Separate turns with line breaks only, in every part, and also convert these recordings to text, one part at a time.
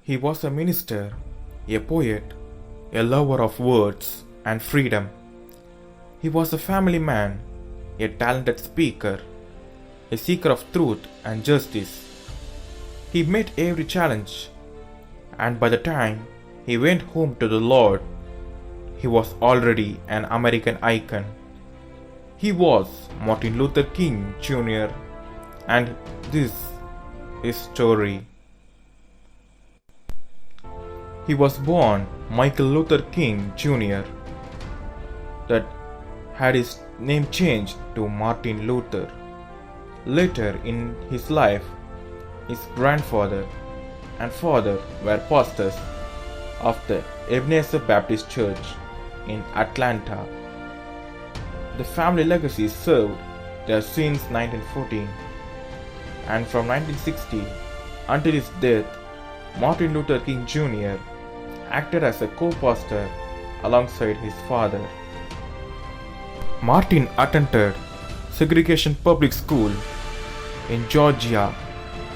He was a minister, a poet, a lover of words and freedom. He was a family man, a talented speaker, a seeker of truth and justice. He met every challenge, and by the time he went home to the Lord, he was already an American icon. He was Martin Luther King Jr., and this is story. He was born Michael Luther King Jr., that had his name changed to Martin Luther. Later in his life, his grandfather and father were pastors of the Ebenezer Baptist Church in Atlanta. The family legacy served there since 1914, and from 1960 until his death, Martin Luther King Jr. acted as a co-pastor alongside his father. Martin attended segregation public school in Georgia,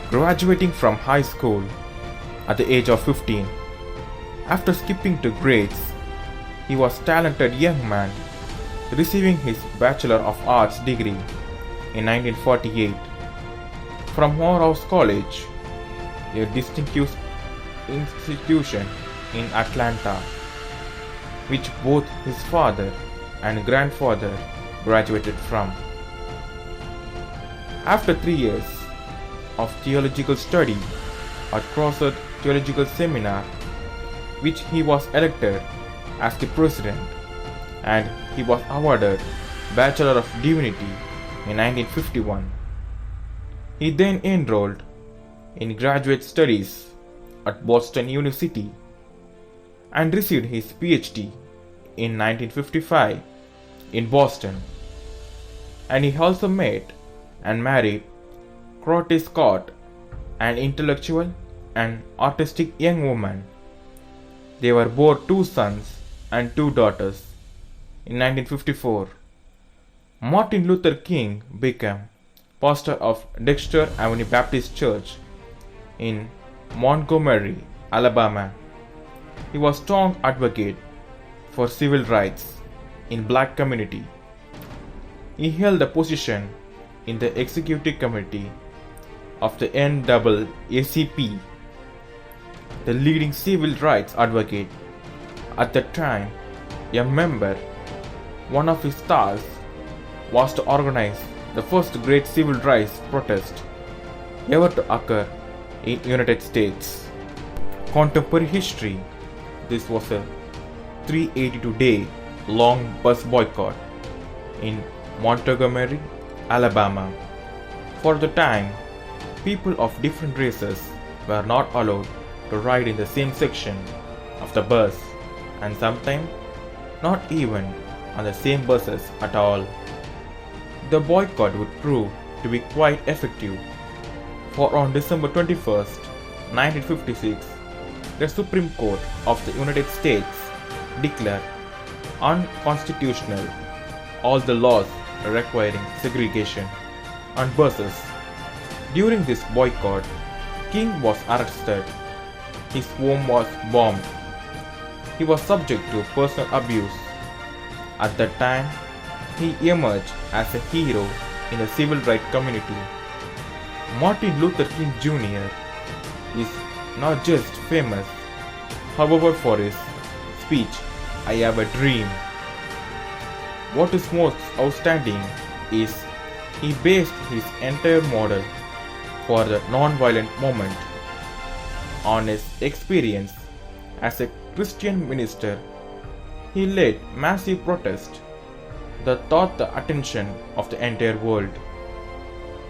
graduating from high school at the age of 15. After skipping 2 grades, he was a talented young man, receiving his Bachelor of Arts degree in 1948 from Morehouse College, a distinguished institution in Atlanta, which both his father and grandfather graduated from. After 3 years of theological study at Crosser Theological Seminar, which he was elected as the president, and he was awarded Bachelor of Divinity in 1951. He then enrolled in graduate studies at Boston University and received his PhD in 1955 in Boston. And he also met and married Crotty Scott, an intellectual and artistic young woman. They were both 2 sons and 2 daughters. In 1954, Martin Luther King became pastor of Dexter Avenue Baptist Church in Montgomery, Alabama. He was a strong advocate for civil rights in black community. He held a position in the executive committee of the NAACP, the leading civil rights advocate. At that time, a member, one of his tasks was to organize the first great civil rights protest ever to occur in United States. Contemporary history: this was a 382-day long bus boycott in Montgomery, Alabama. For the time, people of different races were not allowed to ride in the same section of the bus, and sometimes not even on the same buses at all. The boycott would prove to be quite effective, for on December 21st, 1956, the Supreme Court of the United States declared unconstitutional all the laws requiring segregation on buses. During this boycott, King was arrested. His home was bombed. He was subject to personal abuse. At that time, he emerged as a hero in the civil rights community. Martin Luther King Jr. is not just famous, however, for his speech, "I have a dream." What is most outstanding is he based his entire model for the non-violent movement on his experience as a Christian minister. He led massive protests that caught the attention of the entire world,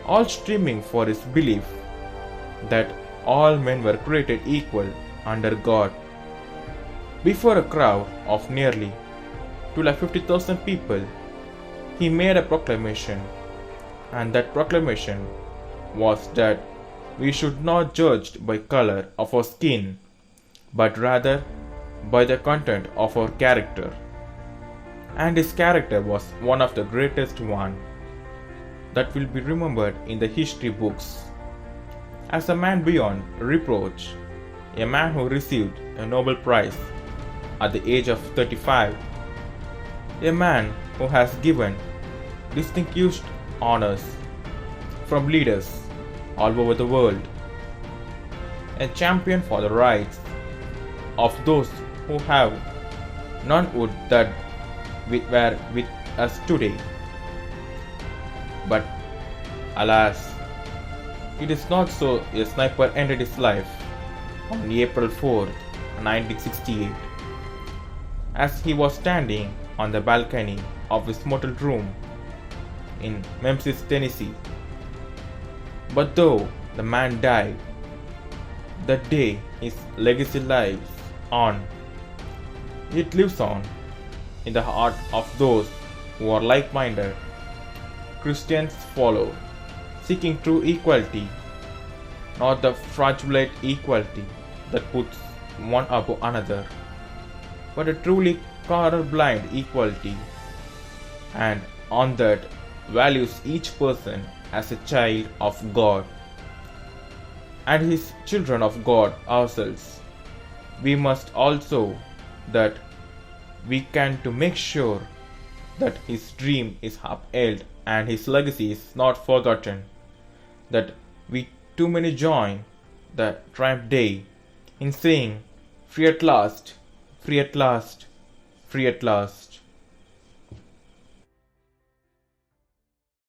all streaming for his belief that all men were created equal under God. Before a crowd of nearly 250,000 people, he made a proclamation, and that proclamation was that we should not judge by color of our skin, but rather by the content of our character. And his character was one of the greatest one that will be remembered in the history books. As a man beyond reproach, a man who received a Nobel Prize at the age of 35, a man who has given distinguished honors from leaders all over the world, a champion for the rights of those who have none would that were with us today. But alas, it is not so. A sniper ended his life on April 4th, 1968, as he was standing on the balcony of his motel room in Memphis, Tennessee. But though the man died, that day his legacy lives on. It lives on in the heart of those who are like-minded. Christians follow, seeking true equality, not the fraudulent equality that puts one above another, but a truly colorblind equality, and on that values each person as a child of God and his children of God ourselves. We must also that we can to make sure that his dream is upheld and his legacy is not forgotten, that we too many join the triumph day in saying, free at last, free at last, free at last.